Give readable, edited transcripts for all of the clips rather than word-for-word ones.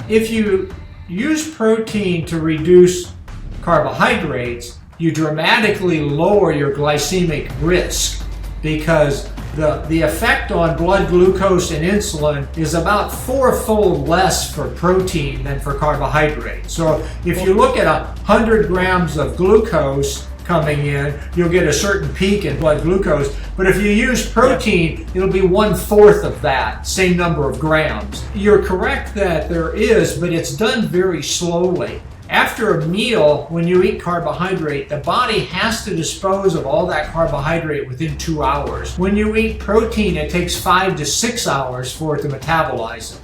if you use protein to reduce carbohydrates, you dramatically lower your glycemic risk because the effect on blood glucose and insulin is about 4-fold less for protein than for carbohydrates. So if you look at 100 grams of glucose coming in, you'll get a certain peak in blood glucose. But if you use protein, it'll be 1/4 of that, same number of grams. You're correct that there is, but it's done very slowly. After a meal, when you eat carbohydrate, the body has to dispose of all that carbohydrate within 2 hours. When you eat protein, it takes 5 to 6 hours for it to metabolize it.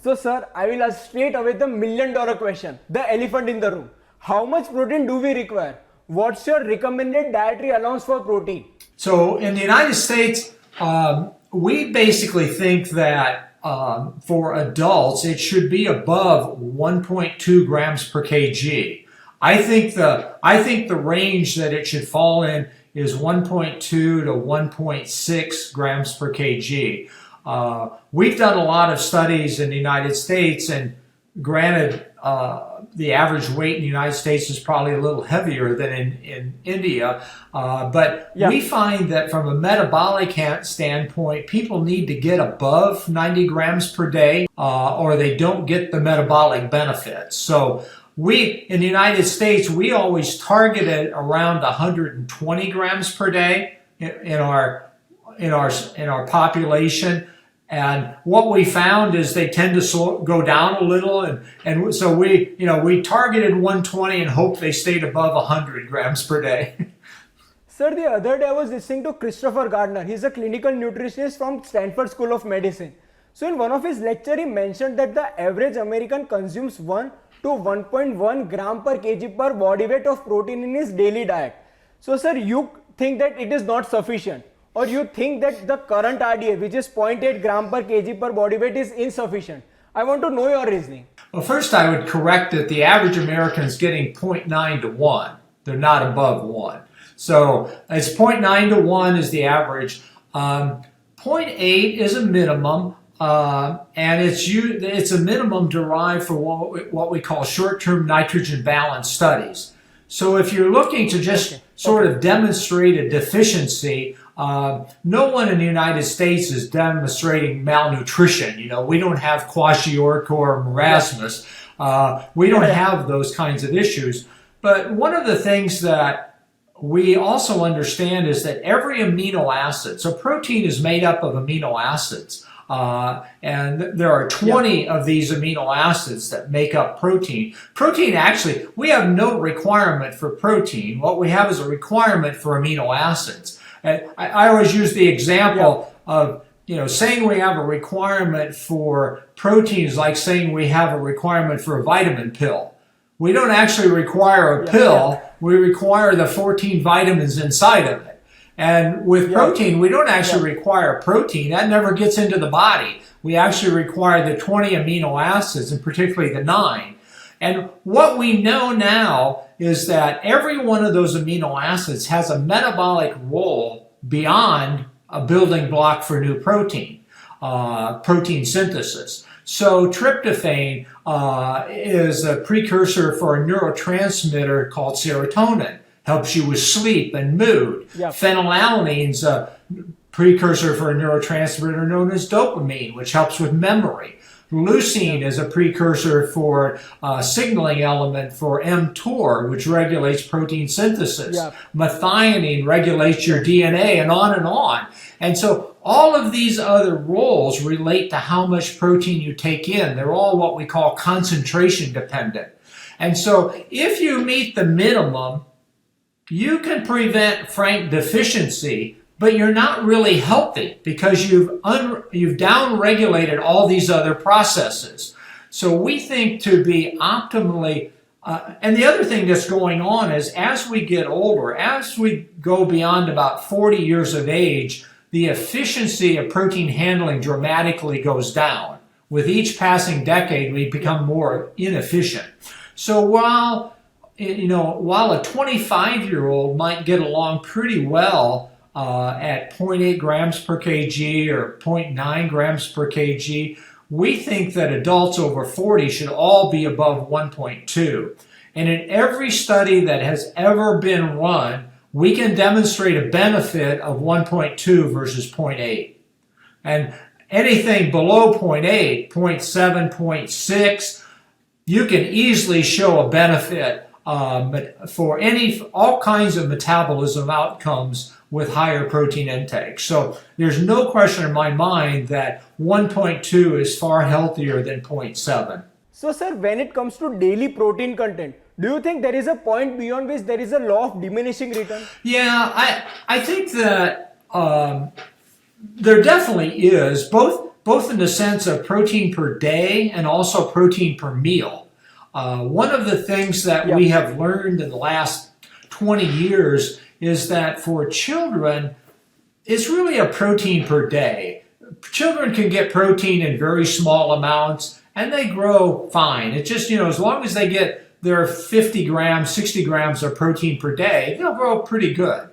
So sir, I will ask straight away the $1,000,000 question, the elephant in the room. How much protein do we require? What's your recommended dietary allowance for protein? So in the United States, we basically think that for adults, it should be above 1.2 grams per kg. I think the range that it should fall in is 1.2 to 1.6 grams per kg. We've done a lot of studies in the United States, and granted, the average weight in the United States is probably a little heavier than in India, but we find that from a metabolic standpoint, people need to get above 90 grams per day, or they don't get the metabolic benefits. So in the United States, we always targeted around 120 grams per day in our population. And what we found is they tend to go down a little, and so we targeted 120 and hoped they stayed above 100 grams per day. Sir, the other day I was listening to Christopher Gardner. He's a clinical nutritionist from Stanford School of Medicine. So in one of his lectures, he mentioned that the average American consumes 1 to 1.1 gram per kg per body weight of protein in his daily diet. So sir, you think that it is not sufficient? Or you think that the current RDA, which is 0.8 gram per kg per body weight, is insufficient? I want to know your reasoning. Well, first I would correct that the average American is getting 0.9 to 1. They're not above 1. So it's 0.9 to 1 is the average. 0.8 is a minimum, and it's a minimum derived for what we call short-term nitrogen balance studies. So if you're looking to just sort of demonstrate a deficiency, no one in the United States is demonstrating malnutrition. We don't have kwashiorkor or marasmus. We don't have those kinds of issues. But one of the things that we also understand is that every amino acid, so protein is made up of amino acids, and there are 20 of these amino acids that make up protein. Protein, actually, we have no requirement for protein. What we have is a requirement for amino acids. And I always use the example of, saying we have a requirement for protein is like saying we have a requirement for a vitamin pill. We don't actually require a pill. We require the 14 vitamins inside of it. And with protein, we don't actually require protein. That never gets into the body. We actually require the 20 amino acids, and particularly the 9. And what we know now is that every one of those amino acids has a metabolic role beyond a building block for new protein, protein synthesis. So tryptophan is a precursor for a neurotransmitter called serotonin. Helps you with sleep and mood. Phenylalanine's a precursor for a neurotransmitter known as dopamine, which helps with memory. Leucine is a precursor for a signaling element for mTOR, which regulates protein synthesis. Methionine regulates your DNA, and on and on. And so all of these other roles relate to how much protein you take in. They're all what we call concentration dependent. And so if you meet the minimum, you can prevent frank deficiency, but you're not really healthy because you've down-regulated all these other processes. So we think to be optimally, and the other thing that's going on is as we get older, as we go beyond about 40 years of age, the efficiency of protein handling dramatically goes down. With each passing decade, we become more inefficient. So while while a 25-year-old might get along pretty well at 0.8 grams per kg or 0.9 grams per kg, we think that adults over 40 should all be above 1.2. And in every study that has ever been run, we can demonstrate a benefit of 1.2 versus 0.8. And anything below 0.8, 0.7, 0.6, you can easily show a benefit for all kinds of metabolism outcomes with higher protein intake. So there's no question in my mind that 1.2 is far healthier than 0.7. So sir, when it comes to daily protein content, do you think there is a point beyond which there is a law of diminishing return? Yeah, I think that there definitely is, both in the sense of protein per day and also protein per meal. One of the things that we have learned in the last 20 years is that for children, it's really a protein per day. Children can get protein in very small amounts and they grow fine. It's just, as long as they get their 50 grams, 60 grams of protein per day, they'll grow pretty good.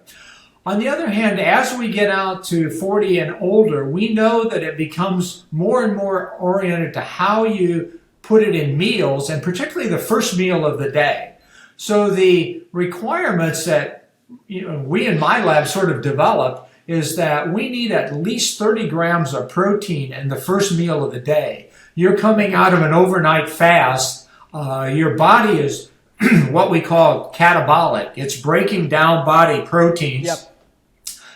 On the other hand, as we get out to 40 and older, we know that it becomes more and more oriented to how you put it in meals, and particularly the first meal of the day. So the requirements that we in my lab sort of developed is that we need at least 30 grams of protein in the first meal of the day. You're coming out of an overnight fast. Your body is what we call catabolic. It's breaking down body proteins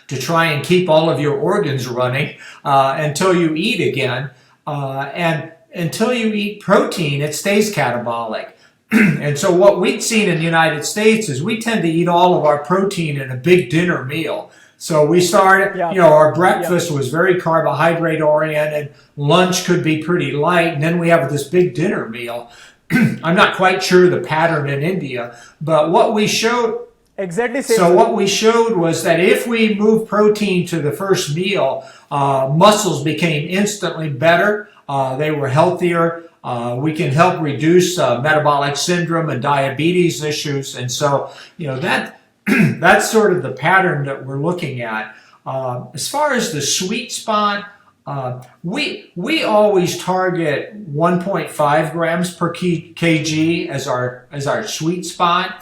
to try and keep all of your organs running until you eat again. And until you eat protein, it stays catabolic. And so what we've seen in the United States is we tend to eat all of our protein in a big dinner meal. So we started, our breakfast was very carbohydrate oriented, lunch could be pretty light, and then we have this big dinner meal. I'm not quite sure the pattern in India, but what we showed what we showed was that if we move protein to the first meal, muscles became instantly better. They were healthier. We can help reduce metabolic syndrome and diabetes issues. And so, that's sort of the pattern that we're looking at. As far as the sweet spot, we always target 1.5 grams per kg as our sweet spot.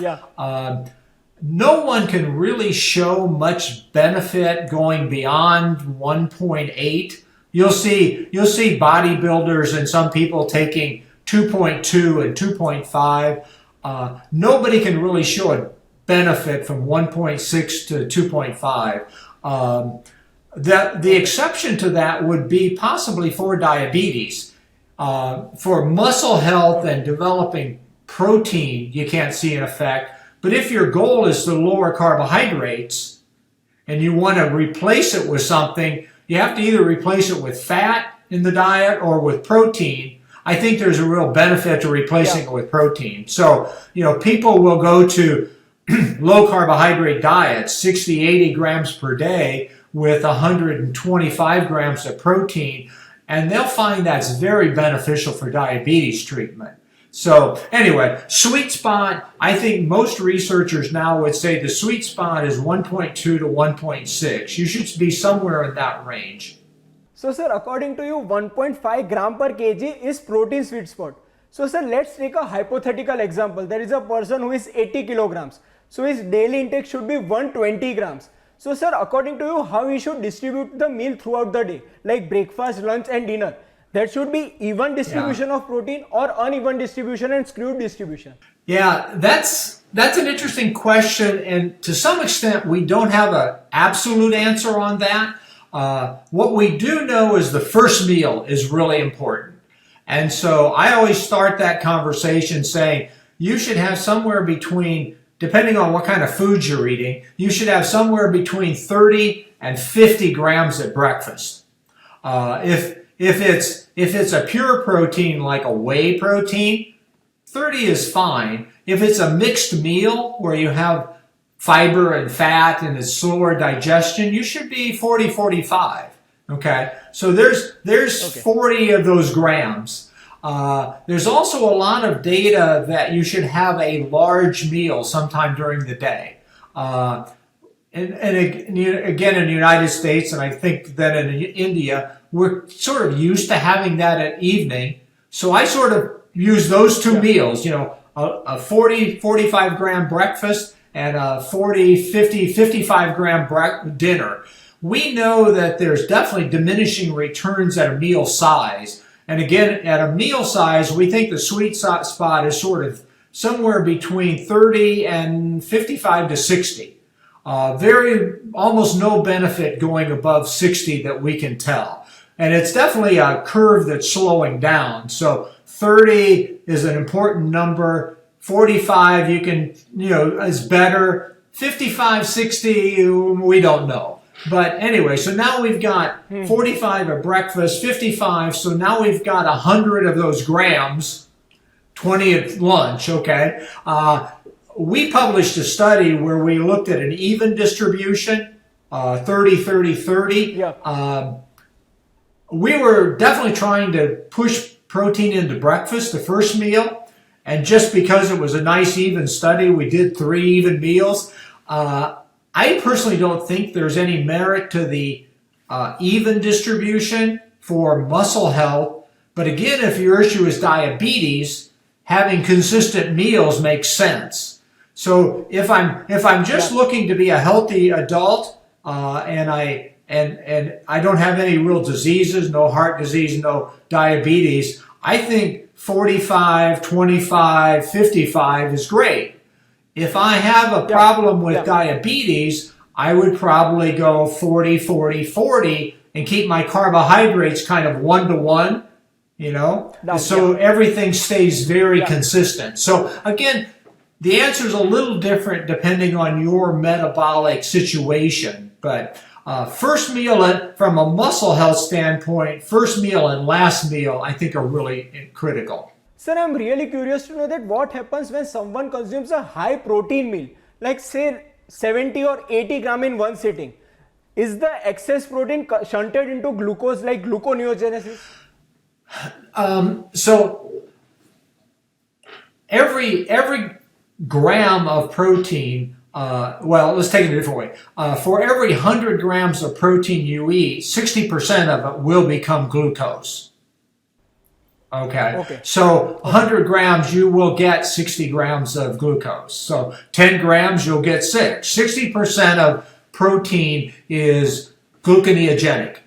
No one can really show much benefit going beyond 1.8. You'll see bodybuilders and some people taking 2.2 and 2.5. Nobody can really show a benefit from 1.6 to 2.5. The exception to that would be possibly for diabetes. For muscle health and developing protein, you can't see an effect. But if your goal is to lower carbohydrates and you want to replace it with something, you have to either replace it with fat in the diet or with protein. I think there's a real benefit to replacing it with protein. So, people will go to low carbohydrate diets, 60, 80 grams per day with 125 grams of protein, and they'll find that's very beneficial for diabetes treatment. So anyway, sweet spot, I think most researchers now would say the sweet spot is 1.2 to 1.6. You should be somewhere in that range. So sir, according to you, 1.5 gram per kg is protein sweet spot. So sir, let's take a hypothetical example. There is a person who is 80 kilograms. So his daily intake should be 120 grams. So sir, according to you, how he should distribute the meal throughout the day, like breakfast, lunch and dinner? There should be even distribution of protein or uneven distribution and skewed distribution? Yeah, that's an interesting question, and to some extent we don't have an absolute answer on that. What we do know is the first meal is really important. And so I always start that conversation saying you should have somewhere between, depending on what kind of food you're eating, you should have somewhere between 30 and 50 grams at breakfast. If it's a pure protein like a whey protein, 30 is fine. If it's a mixed meal where you have fiber and fat and it's slower digestion, you should be 40, 45. Okay, so there's 40 of those grams. There's also a lot of data that you should have a large meal sometime during the day. And again, in the United States, and I think that in India, we're sort of used to having that at evening. So I sort of use those two meals, a 40, 45 gram breakfast and a 40, 50, 55 gram dinner. We know that there's definitely diminishing returns at a meal size. And again, at a meal size, we think the sweet spot is sort of somewhere between 30 and 55 to 60. Almost no benefit going above 60 that we can tell. And it's definitely a curve that's slowing down. So 30 is an important number. 45 is better. 55, 60, we don't know. But anyway, so now we've got 45 at breakfast, 55, so now we've got 100 of those grams, 20 at lunch, okay? We published a study where we looked at an even distribution, 30, 30, 30. Yeah. We were definitely trying to push protein into breakfast, the first meal, and just because it was a nice even study, we did 3 even meals. I personally don't think there's any merit to the even distribution for muscle health. But again, if your issue is diabetes, having consistent meals makes sense. So if I'm just looking to be a healthy adult, and I don't have any real diseases, no heart disease, no diabetes, I think 45, 25, 55 is great. If I have a problem with diabetes, I would probably go 40, 40, 40 and keep my carbohydrates kind of 1-to-1, so everything stays very consistent. So again, the answer is a little different depending on your metabolic situation. But first meal, from a muscle health standpoint, first meal and last meal, I think are really critical. Sir, I'm really curious to know that what happens when someone consumes a high protein meal, like say 70 or 80 gram in one sitting. Is the excess protein shunted into glucose like gluconeogenesis? So every gram of protein, let's take it a different way. For every 100 grams of protein you eat, 60% of it will become glucose. Okay. So 100 grams, you will get 60 grams of glucose. So 10 grams, you'll get 6. 60% of protein is gluconeogenic.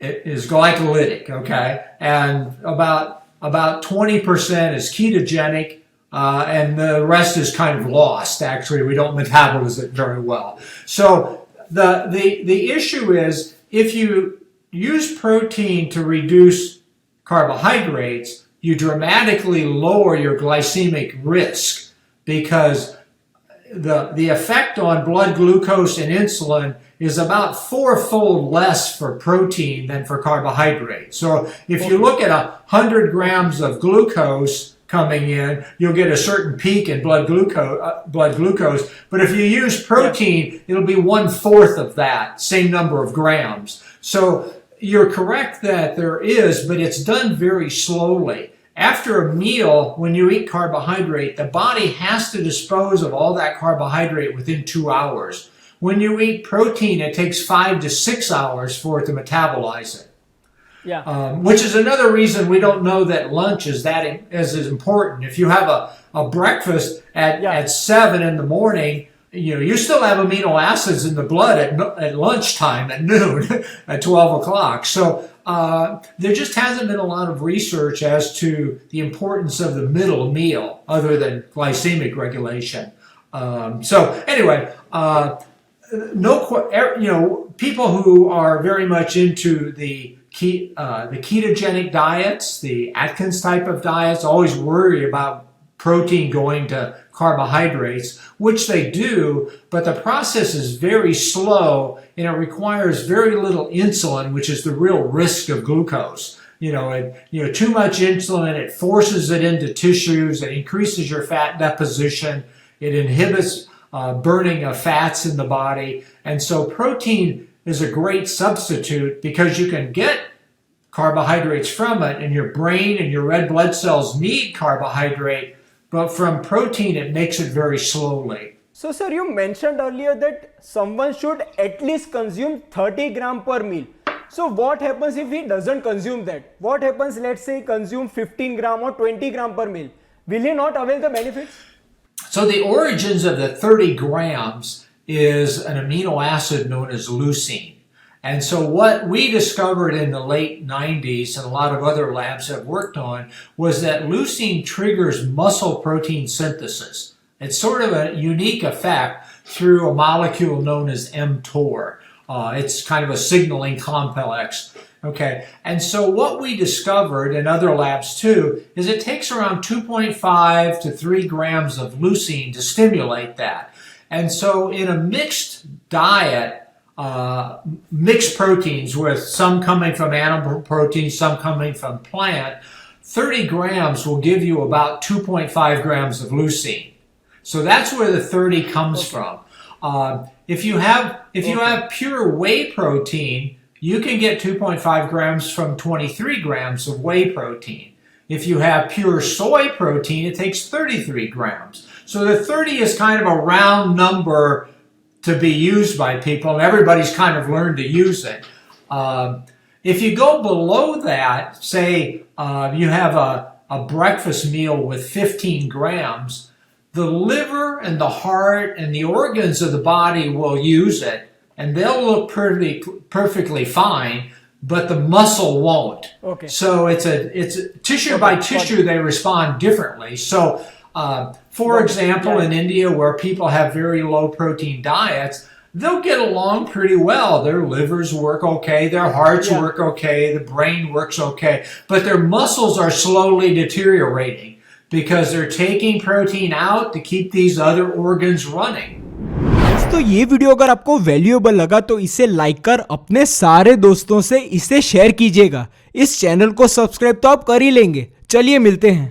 It is glycolytic, okay? And about 20% is ketogenic, and the rest is kind of lost, actually. We don't metabolize it very well. So the issue is, if you use protein to reduce carbohydrates, you dramatically lower your glycemic risk, because the effect on blood glucose and insulin is about 4-fold less for protein than for carbohydrates. So if you look at 100 grams of glucose coming in, you'll get a certain peak in blood glucose. But if you use protein, it'll be 1/4 of that, same number of grams. So you're correct that there is, but it's done very slowly. After a meal, when you eat carbohydrate, the body has to dispose of all that carbohydrate within 2 hours. When you eat protein, it takes 5 to 6 hours for it to metabolize it. Which is another reason we don't know that lunch is as important. If you have a breakfast at 7 in the morning, you still have amino acids in the blood at lunchtime, at noon, at 12 o'clock. So there just hasn't been a lot of research as to the importance of the middle meal, other than glycemic regulation. So anyway, people who are very much into the ketogenic diets, the Atkins type of diets, always worry about protein going to carbohydrates, which they do, but the process is very slow and it requires very little insulin, which is the real risk of glucose. Too much insulin, it forces it into tissues, it increases your fat deposition, it inhibits burning of fats in the body, and so protein is a great substitute because you can get carbohydrates from it, and your brain and your red blood cells need carbohydrate, but from protein it makes it very slowly. So sir, you mentioned earlier that someone should at least consume 30 gram per meal. So what happens if he doesn't consume that? What happens, let's say he consume 15 gram or 20 gram per meal? Will he not avail the benefits? So the origins of the 30 grams is an amino acid known as leucine. And so what we discovered in the late 90s and a lot of other labs have worked on was that leucine triggers muscle protein synthesis. It's sort of a unique effect through a molecule known as mTOR. It's kind of a signaling complex. Okay, and so what we discovered in other labs too is it takes around 2.5 to 3 grams of leucine to stimulate that. And so in a mixed diet, mixed proteins with some coming from animal protein, some coming from plant, 30 grams will give you about 2.5 grams of leucine. So that's where the 30 comes from. If you have pure whey protein, you can get 2.5 grams from 23 grams of whey protein. If you have pure soy protein, it takes 33 grams. So the 30 is kind of a round number to be used by people, and everybody's kind of learned to use it. If you go below that, say you have a breakfast meal with 15 grams, the liver and the heart and the organs of the body will use it, and they'll look perfectly fine, but the muscle won't. Okay. So it's tissue by tissue, they respond differently. So, for example, in India, where people have very low protein diets, they'll get along pretty well. Their livers work okay, their hearts work okay, the brain works okay, but their muscles are slowly deteriorating because they're taking protein out to keep these other organs running. तो ये video अगर आपको valuable लगा तो इसे like कर अपने सारे दोस्तों से इसे शेयर कीजिएगा। इस चैनल को सब्सक्राइब तो आप कर ही लेंगे। चलिए मिलते हैं।